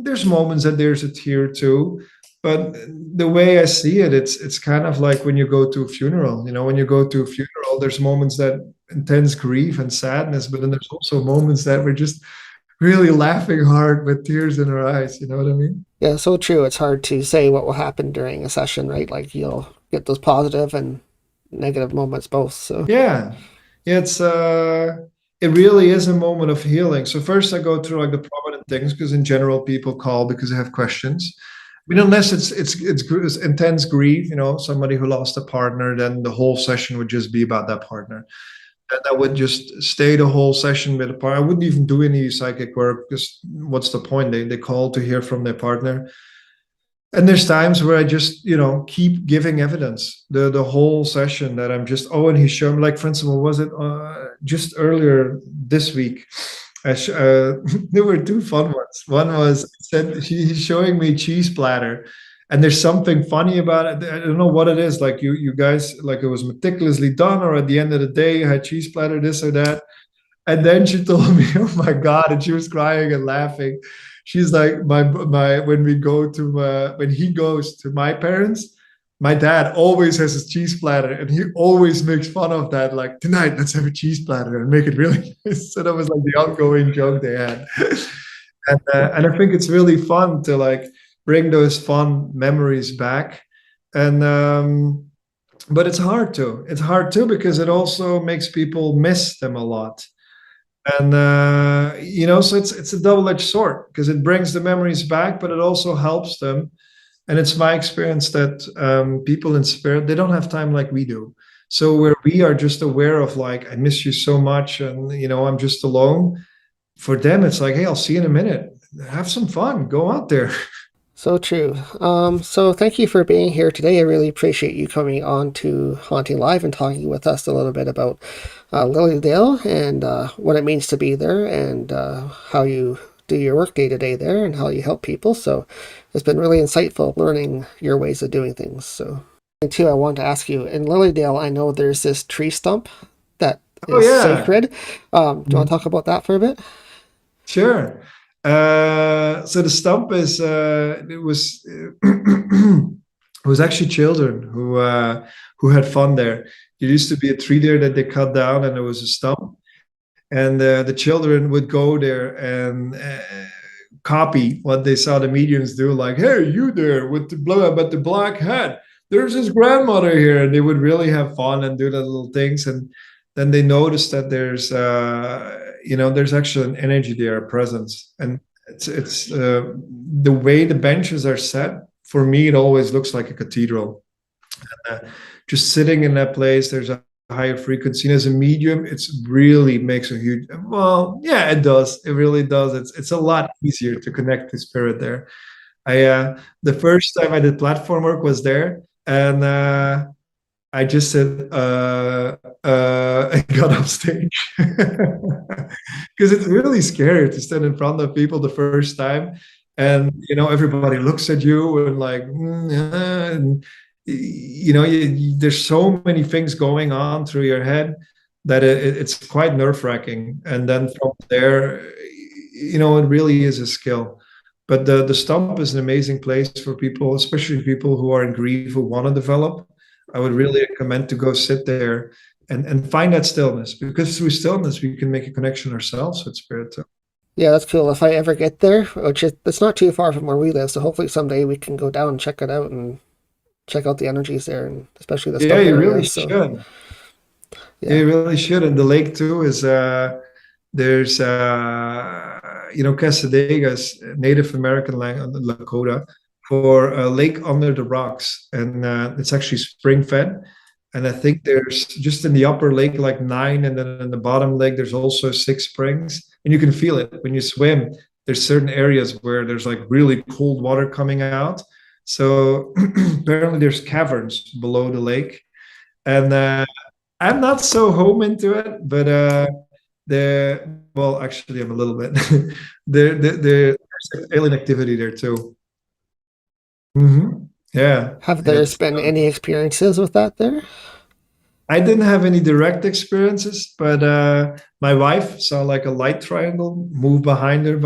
there's moments that there's a tear too. But the way I see it, it's kind of like when you go to a funeral. When you go to a funeral, there's moments that intense grief and sadness, but then there's also moments that we're just really laughing hard with tears in our eyes. You know what I mean? Yeah, so true. It's hard to say what will happen during a session, right? Like you'll get those positive and negative moments both. So Yeah, it's it really is a moment of healing. So first I go through like the prominent things because in general people call because they have questions. I mean, unless it's intense grief, somebody who lost a partner, then the whole session would just be about that partner. And I would just stay the whole session with the partner. I wouldn't even do any psychic work because what's the point? They call to hear from their partner. And there's times where I just, keep giving evidence the whole session that I'm just, and he's showing, like, for instance, what was it? Just earlier this week, there were two fun ones. One was, said he's showing me cheese platter, and there's something funny about it. I don't know what it is. Like you guys, like it was meticulously done, or at the end of the day, you had cheese platter, this or that. And then she told me, "Oh my God!" and she was crying and laughing. She's like, my when we go to when he goes to my parents, my dad always has his cheese platter, and he always makes fun of that. Like, tonight, let's have a cheese platter and make it really nice. So that was like the ongoing joke they had. And I think it's really fun to like bring those fun memories back. And but it's hard to. It's hard too because it also makes people miss them a lot. And so it's a double-edged sword because it brings the memories back, but it also helps them. And it's my experience that people in spirit, they don't have time like we do. So where we are just aware of like, I miss you so much, and I'm just alone. For them, it's like, hey, I'll see you in a minute. Have some fun. Go out there. so true. So thank you for being here today. I really appreciate you coming on to Haunting Live and talking with us a little bit about Lilydale and what it means to be there, and how you do your work day to day there, and how you help people. So it's been really insightful learning your ways of doing things. So, and too, I wanted to ask you, in Lilydale, I know there's this tree stump that is sacred. Do you want to talk about that for a bit? Sure. So the stump is it was it was actually children who had fun there. There used to be a tree there that they cut down, and there was a stump, and the children would go there and copy what they saw the mediums do. Like, hey, you there with the black hat? There's his grandmother here, and they would really have fun and do the little things. And then they noticed that there's actually an energy there, a presence, and it's the way the benches are set. For me, it always looks like a cathedral. And, just sitting in that place, there's a higher frequency. And as a medium, it's really makes a huge. Well, yeah, it does. It really does. It's a lot easier to connect to spirit there. The first time I did platform work was there, and I just said, I got off stage because it's really scary to stand in front of people the first time, and everybody looks at you and like, and there's so many things going on through your head that it's quite nerve-wracking. And then from there, it really is a skill. But the stump is an amazing place for people, especially people who are in grief, who want to develop. I would really recommend to go sit there and find that stillness, because through stillness we can make a connection ourselves with spirit too. Yeah, that's cool. If I ever get there, which it's not too far from where we live, so hopefully someday we can go down and check it out and check out the energies there, and especially the stuff. Yeah, you area, really should. Yeah, you really should. And the lake too is there's Casadega's Native American Lakota for a lake under the rocks, and it's actually spring fed. And I think there's just in the upper lake like 9, and then in the bottom lake there's also 6 springs, and you can feel it when you swim. There's certain areas where there's like really cold water coming out. So apparently there's caverns below the lake, and I'm not so home into it, but actually I'm a little bit. There's alien activity there too. Mm-hmm. Yeah. Have there been any experiences with that there? I didn't have any direct experiences, but my wife saw like a light triangle move behind her,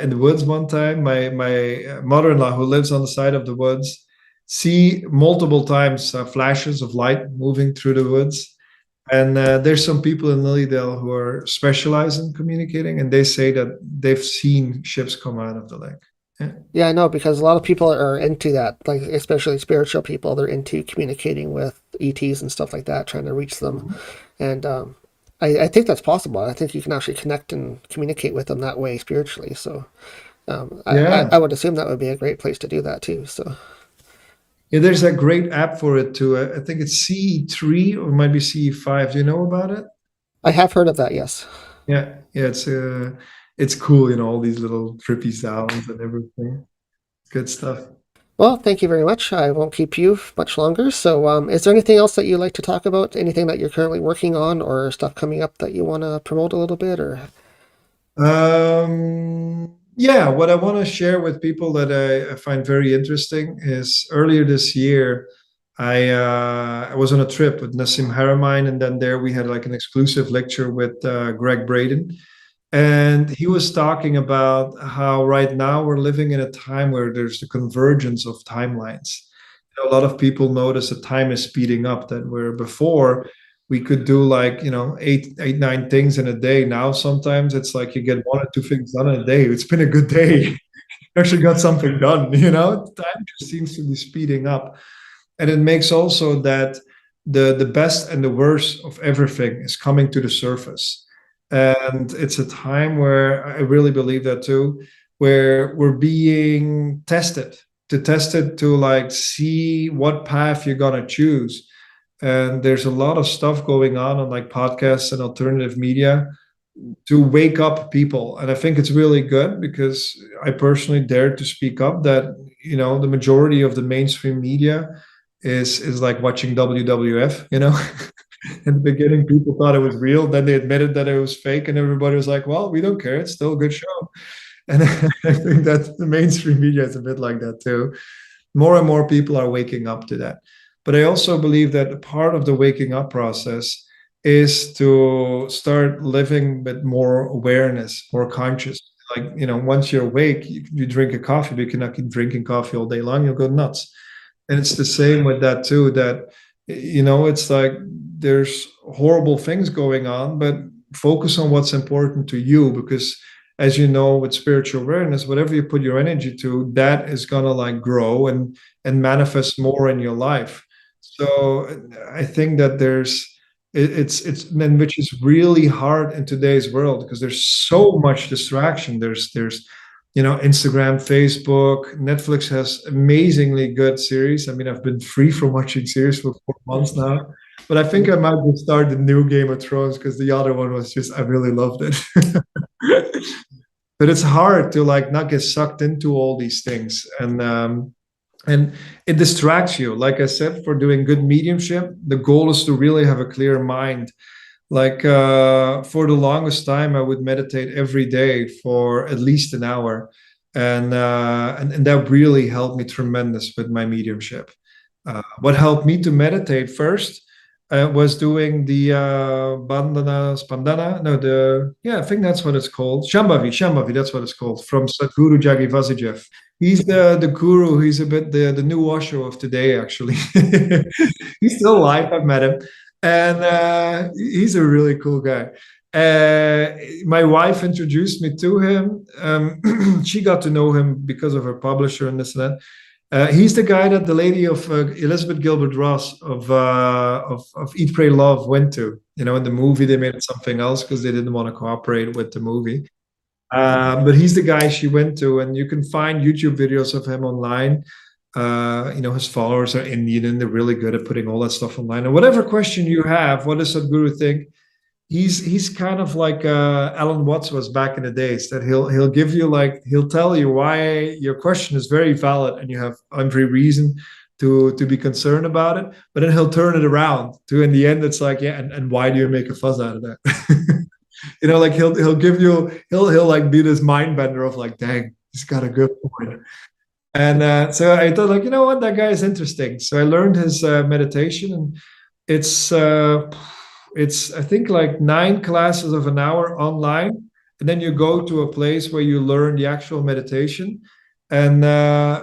in the woods one time. My mother-in-law, who lives on the side of the woods, see multiple times flashes of light moving through the woods. And there's some people in Lilydale who are specialized in communicating, and they say that they've seen ships come out of the lake. Yeah, I know, because a lot of people are into that, like especially spiritual people. They're into communicating with ETs and stuff like that, trying to reach them. And I think that's possible. I think you can actually connect and communicate with them that way spiritually. So Yeah. I would assume that would be a great place to do that too. So Yeah, there's a great app for it too. I think it's CE3 or it might be CE5. Do you know about it? I have heard of that, yes. Yeah, it's cool, all these little trippy sounds and everything. Good stuff. Well, thank you very much. I won't keep you much longer. So, is there anything else that you'd like to talk about? Anything that you're currently working on or stuff coming up that you want to promote a little bit? Or Yeah, what I want to share with people that I find very interesting is earlier this year, I was on a trip with Nassim Haramein, and then there we had like an exclusive lecture with Greg Braden. And he was talking about how right now we're living in a time where there's the convergence of timelines. A lot of people notice that time is speeding up, that where before we could do like, eight, nine things in a day. Now sometimes it's like you get one or two things done in a day. It's been a good day. Actually got something done, Time just seems to be speeding up. And it makes also that the best and the worst of everything is coming to the surface. And it's a time where I really believe that too, where we're being tested to test it to like see what path you're gonna choose. And there's a lot of stuff going on like podcasts and alternative media to wake up people. And I think it's really good because I personally dared to speak up that, the majority of the mainstream media is like watching WWF, In the beginning, people thought it was real. Then they admitted that it was fake, and everybody was like, "Well, we don't care. It's still a good show." And I think that the mainstream media is a bit like that too. More and more people are waking up to that. But I also believe that part of the waking up process is to start living with more awareness, more conscious. Like, once you're awake, you drink a coffee, but you cannot keep drinking coffee all day long, you'll go nuts. And it's the same with that too, that, it's like there's horrible things going on, but focus on what's important to you, because as you know, with spiritual awareness, whatever you put your energy to, that is gonna like grow and manifest more in your life. So I think that it's which is really hard in today's world because there's so much distraction. There's Instagram, Facebook, Netflix has amazingly good series. I mean, I've been free from watching series for 4 months now, but I think I might just start the new Game of Thrones because the other one was just, I really loved it. But it's hard to like not get sucked into all these things. And it distracts you. Like I said, for doing good mediumship, the goal is to really have a clear mind. Like for the longest time, I would meditate every day for at least an hour, and that really helped me tremendous with my mediumship. What helped me to meditate first was doing the Spandana. No, I think that's what it's called. Shambhavi, that's what it's called, from Sadhguru Jagi Vasijev. He's the guru. He's a bit the new Osho of today, actually. He's still alive. I've met him. And he's a really cool guy. My wife introduced me to him. She got to know him because of her publisher and this and that. He's the guy that the lady of Elizabeth Gilbert Ross of Eat, Pray, Love went to. In the movie they made it something else because they didn't want to cooperate with the movie. But he's the guy she went to, and you can find YouTube videos of him online. His followers are Indian and they're really good at putting all that stuff online. And whatever question you have, what does Sadhguru think? He's kind of like Alan Watts was back in the days, that he'll give you he'll tell you why your question is very valid and you have every reason to be concerned about it, but then he'll turn it around to, in the end, it's like, yeah, and why do you make a fuss out of that? He'll give you, he'll like be this mind bender of like, dang, he's got a good point. And so I thought, like, you know what, that guy is interesting. So I learned his meditation, and it's I think like 9 classes of an hour online, and then you go to a place where you learn the actual meditation. And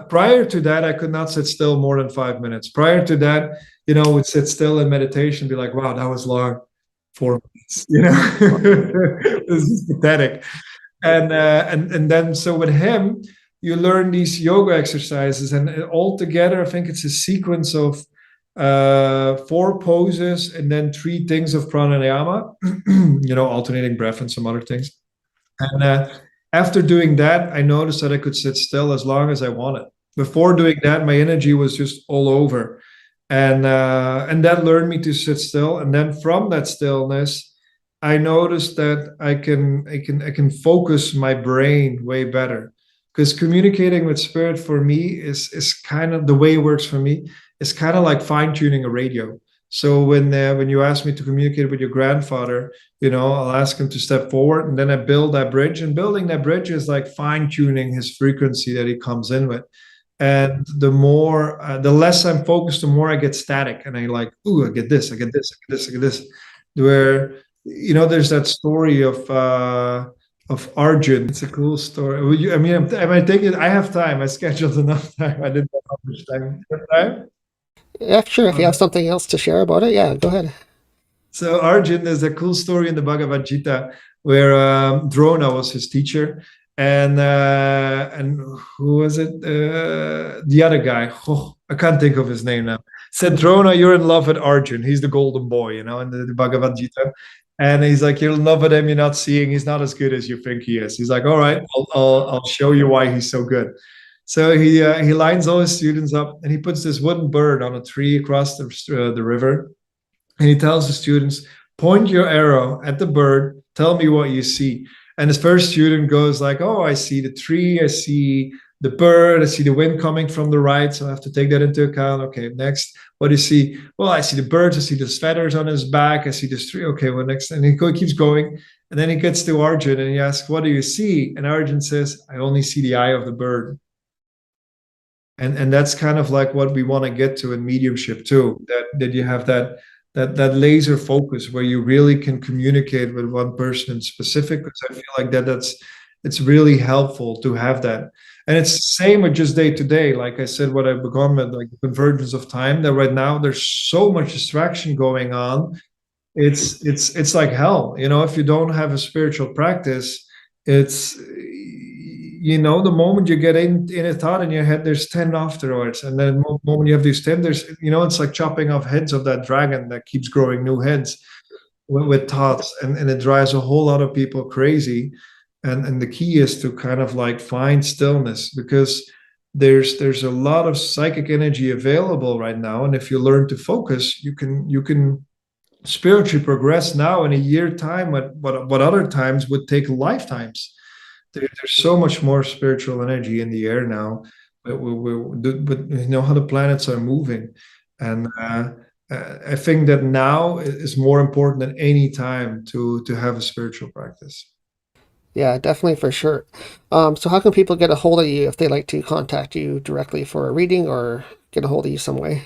prior to that, I could not sit still more than 5 minutes. Prior to that, would sit still in meditation, be like, wow, that was long. 4 minutes, this is pathetic. And then so with him, you learn these yoga exercises, and all together, I think it's a sequence of 4 poses and then 3 things of pranayama, alternating breath and some other things. And after doing that, I noticed that I could sit still as long as I wanted. Before doing that, my energy was just all over, and that learned me to sit still. And then from that stillness, I noticed that I can focus my brain way better, because communicating with spirit for me is kind of the way it works for me. It's kind of like fine tuning a radio. So when you ask me to communicate with your grandfather, I'll ask him to step forward, and then I build that bridge. And building that bridge is like fine tuning his frequency that he comes in with. And the less I'm focused, the more I get static, and I like, I get this, I get this, I get this, I get this. Where there's that story of Arjun. It's a cool story. I might take it. I have time. I scheduled enough time. I didn't know how much time. You have time? Yeah, sure. If you have something else to share about it, yeah, go ahead. So Arjun, there's a cool story in the Bhagavad Gita where Drona was his teacher, and who was it? The other guy. Oh, I can't think of his name now. Said, Drona, you're in love with Arjun. He's the golden boy, in the Bhagavad Gita. And he's like, you're in love with him. You're not seeing. He's not as good as you think he is. He's like, all right, I'll show you why he's so good. So he lines all his students up, and he puts this wooden bird on a tree across the river. And he tells the students, point your arrow at the bird. Tell me what you see. And his first student goes like, oh, I see the tree. I see the bird. I see the wind coming from the right. So I have to take that into account. Okay, next. What do you see? Well, I see the birds. I see the feathers on his back. I see this tree. Okay, well, next. And he keeps going. And then he gets to Arjun and he asks, what do you see? And Arjun says, I only see the eye of the bird. And that's kind of like what we want to get to in mediumship too, that you have that laser focus where you really can communicate with one person in specific, because I feel like it's really helpful to have that. And it's the same with just day to day. Like I said, what I've become at, like the convergence of time, that right now there's so much distraction going on. It's like hell. If you don't have a spiritual practice, it's the moment you get in a thought in your head, there's 10 afterwards. And then the moment you have these 10, there's, it's like chopping off heads of that dragon that keeps growing new heads with thoughts. And it drives a whole lot of people crazy. And the key is to kind of like find stillness, because there's a lot of psychic energy available right now. And if you learn to focus, you can spiritually progress now in a year time, what other times would take lifetimes. There's so much more spiritual energy in the air now, but how the planets are moving. And I think that now is more important than any time to have a spiritual practice. Yeah, definitely, for sure. So how can people get a hold of you if they'd like to contact you directly for a reading or get a hold of you some way?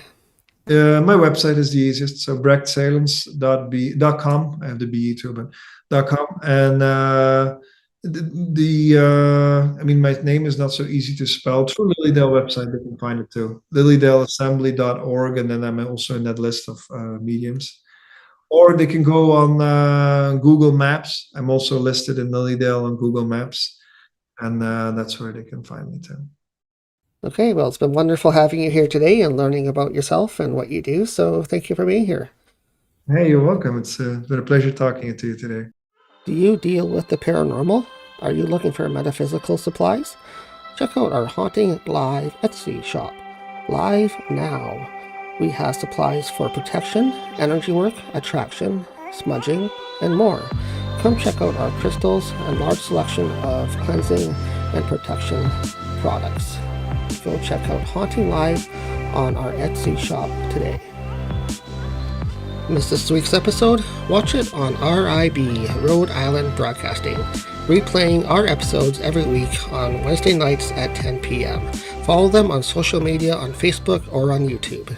My website is the easiest. So brechtsaelens.com. I have the BE too, but .com. And my name is not so easy to spell. Through Lilydale website, they can find it too. LilydaleAssembly.org, and then I'm also in that list of mediums. Or they can go on Google Maps. I'm also listed in Lilydale on Google Maps, and that's where they can find me too. Okay, well, it's been wonderful having you here today and learning about yourself and what you do. So thank you for being here. Hey, you're welcome. It's been a pleasure talking to you today. Do you deal with the paranormal? Are you looking for metaphysical supplies? Check out our HauntingLive Etsy shop. Live now. We have supplies for protection, energy work, attraction, smudging, and more. Come check out our crystals and large selection of cleansing and protection products. Go check out HauntingLive on our Etsy shop today. Missed this week's episode? Watch it on RIB, Rhode Island Broadcasting, replaying our episodes every week on Wednesday nights at 10 p.m. Follow them on social media on Facebook or on YouTube.